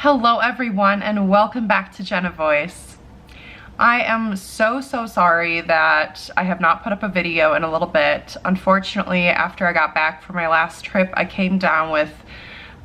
Hello everyone and welcome back to Jenna Voice. I am so sorry that I have not put up a video in a little bit. Unfortunately, after I got back from my last trip, I came down with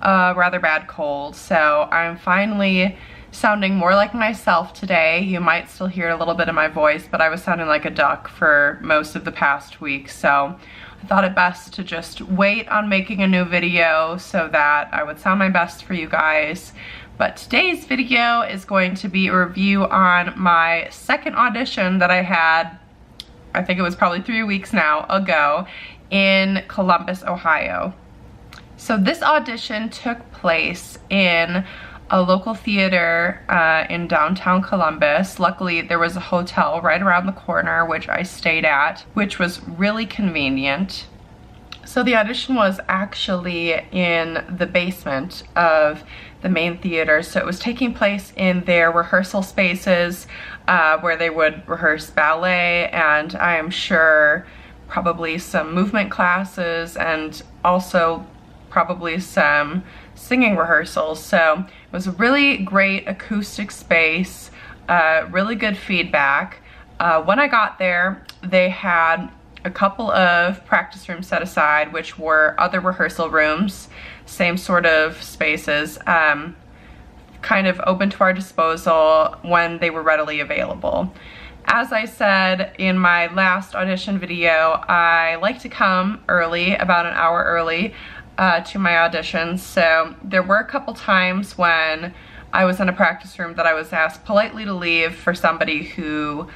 a rather bad cold, so I'm finally sounding more like myself today. You might still hear a little bit of my voice, but I was sounding like a duck for most of the past week, so I thought it best to just wait on making a new video so that I would sound my best for you guys. But today's video is going to be a review on my second audition that I had, I think it was probably 3 weeks now ago, in Columbus, Ohio. So this audition took place in a local theater in downtown Columbus. Luckily, there was a hotel right around the corner, which I stayed at, which was really convenient. So the audition was actually in the basement of the main theater. So it was taking place in their rehearsal spaces where they would rehearse ballet, and I am sure probably some movement classes and also probably some singing rehearsals. So it was a really great acoustic space, really good feedback. When I got there, they had a couple of practice rooms set aside, which were other rehearsal rooms, same sort of spaces, kind of open to our disposal when they were readily available. As I said in my last audition video, I like to come early, about an hour early, to my auditions. So there were a couple times when I was in a practice room that I was asked politely to leave for somebody who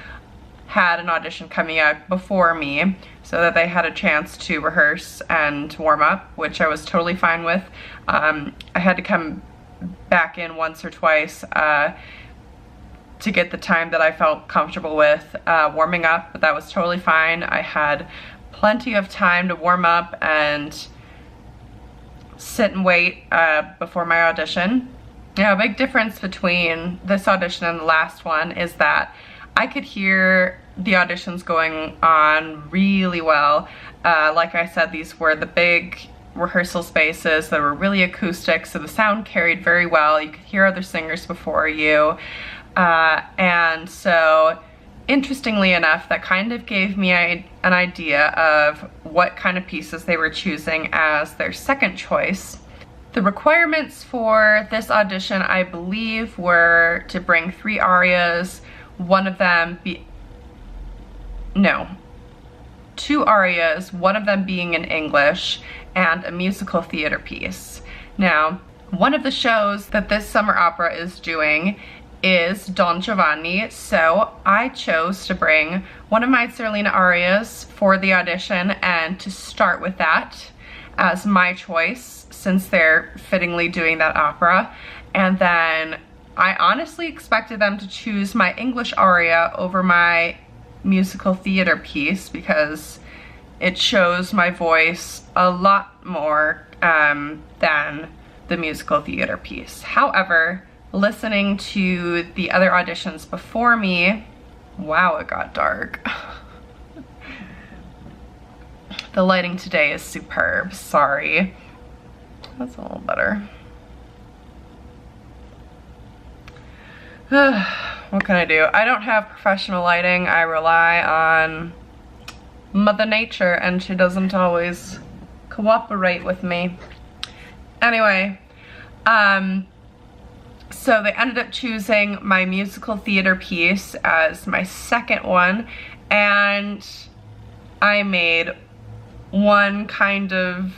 had an audition coming up before me so that they had a chance to rehearse and warm up, which I was totally fine with. I had to come back in once or twice to get the time that I felt comfortable with warming up, but that was totally fine. I had plenty of time to warm up and sit and wait before my audition. Now, a big difference between this audition and the last one is that I could hear the auditions going on really well. Like I said, these were the big rehearsal spaces that were really acoustic, so the sound carried very well. You could hear other singers before you. And so, interestingly enough, that kind of gave me an idea of what kind of pieces they were choosing as their second choice. The requirements for this audition, I believe, were to bring 3 arias, one of them two arias, one of them being in English, and a musical theater piece. Now, one of the shows that this summer opera is doing is Don Giovanni, so I chose to bring one of my Zerlina arias for the audition and to start with that as my choice since they're fittingly doing that opera. And then I honestly expected them to choose my English aria over my musical theater piece because it shows my voice a lot more than the musical theater piece. However, listening to the other auditions before me, wow, it got dark. The lighting today is superb, sorry. That's a little better. What can I do? I don't have professional lighting. I rely on Mother Nature, and she doesn't always cooperate with me. Anyway, so they ended up choosing my musical theater piece as my second one, and I made one kind of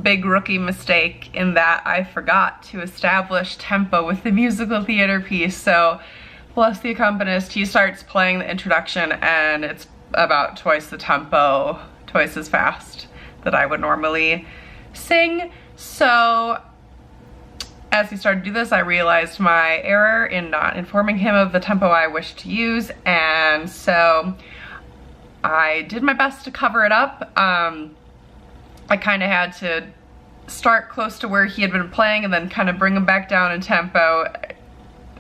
big rookie mistake in that I forgot to establish tempo with the musical theater piece. So bless the accompanist, he starts playing the introduction and it's about twice the tempo, twice as fast that I would normally sing. So as he started to do this, I realized my error in not informing him of the tempo I wished to use, and so I did my best to cover it up. I kind of had to start close to where he had been playing and then kind of bring him back down in tempo.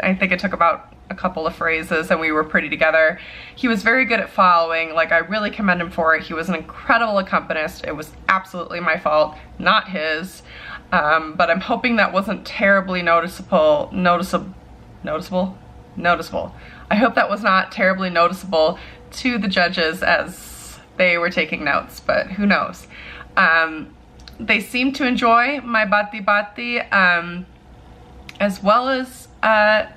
I think it took about a couple of phrases and we were pretty together. He was very good at following. Like, I really commend him for it. He was an incredible accompanist. It was absolutely my fault, not his. but I'm hoping that wasn't terribly noticeable. I hope that was not terribly noticeable to the judges as they were taking notes, but who knows. They seemed to enjoy my Batti Batti, as well as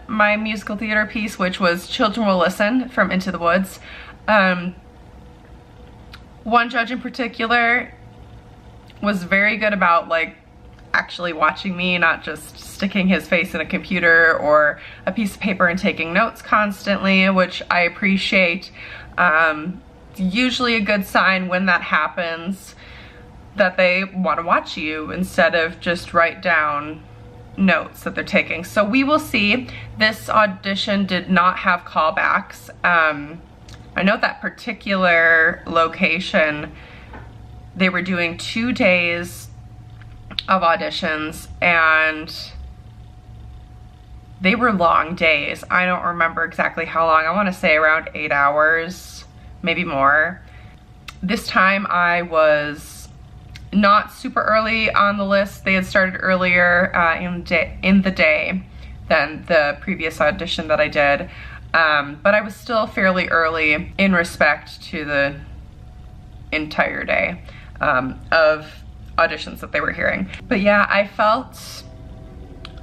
my musical theater piece, which was Children Will Listen from Into the Woods. One judge in particular was very good about like actually watching me, not just sticking his face in a computer or a piece of paper and taking notes constantly, which I appreciate. It's usually a good sign when that happens that they want to watch you instead of just write down notes that they're taking. So we will see. This audition did not have callbacks. I know that particular location, they were doing 2 days of auditions and they were long days. I don't remember exactly how long. I want to say around 8 hours, maybe more. This time I was not super early on the list. They had started earlier in the day than the previous audition that I did. But I was still fairly early in respect to the entire day of auditions that they were hearing. But yeah, I felt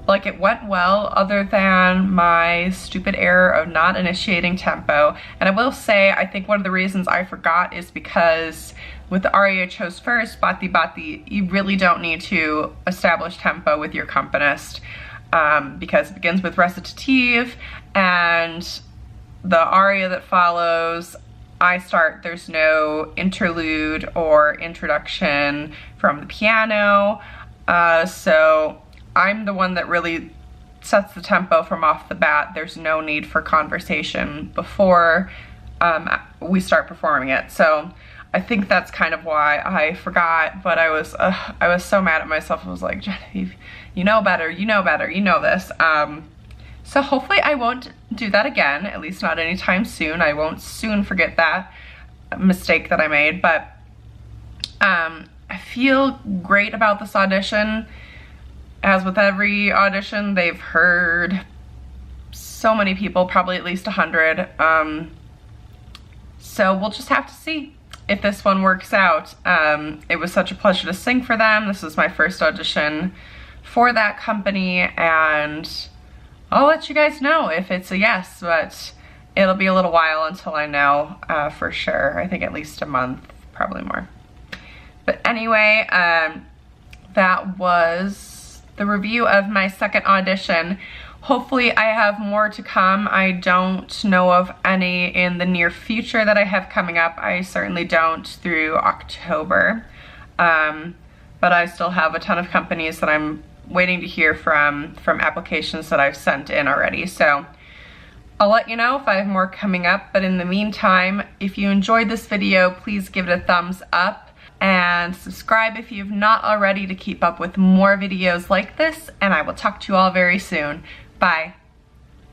like it went well, other than my stupid error of not initiating tempo. And I will say, I think one of the reasons I forgot is because with the aria I chose first, Batti Batti, you really don't need to establish tempo with your accompanist, because it begins with recitative, and the aria that follows, I start, there's no interlude or introduction from the piano, so I'm the one that really sets the tempo from off the bat. There's no need for conversation before we start performing it. So I think that's kind of why I forgot, but I was so mad at myself. I was like, Genevieve, you know better, you know better, you know this. So hopefully I won't do that again, at least not anytime soon. I won't soon forget that mistake that I made, but I feel great about this audition. As with every audition, they've heard so many people, probably at least 100. So we'll just have to see if this one works out. It was such a pleasure to sing for them. This was my first audition for that company, and I'll let you guys know if it's a yes, but it'll be a little while until I know for sure. I think at least a month, probably more. But anyway, that was the review of my second audition. Hopefully I have more to come. I don't know of any in the near future that I have coming up. I certainly don't through October. But I still have a ton of companies that I'm waiting to hear from applications that I've sent in already. So I'll let you know if I have more coming up. But in the meantime, if you enjoyed this video, please give it a thumbs up and subscribe if you've not already to keep up with more videos like this. And I will talk to you all very soon. Bye.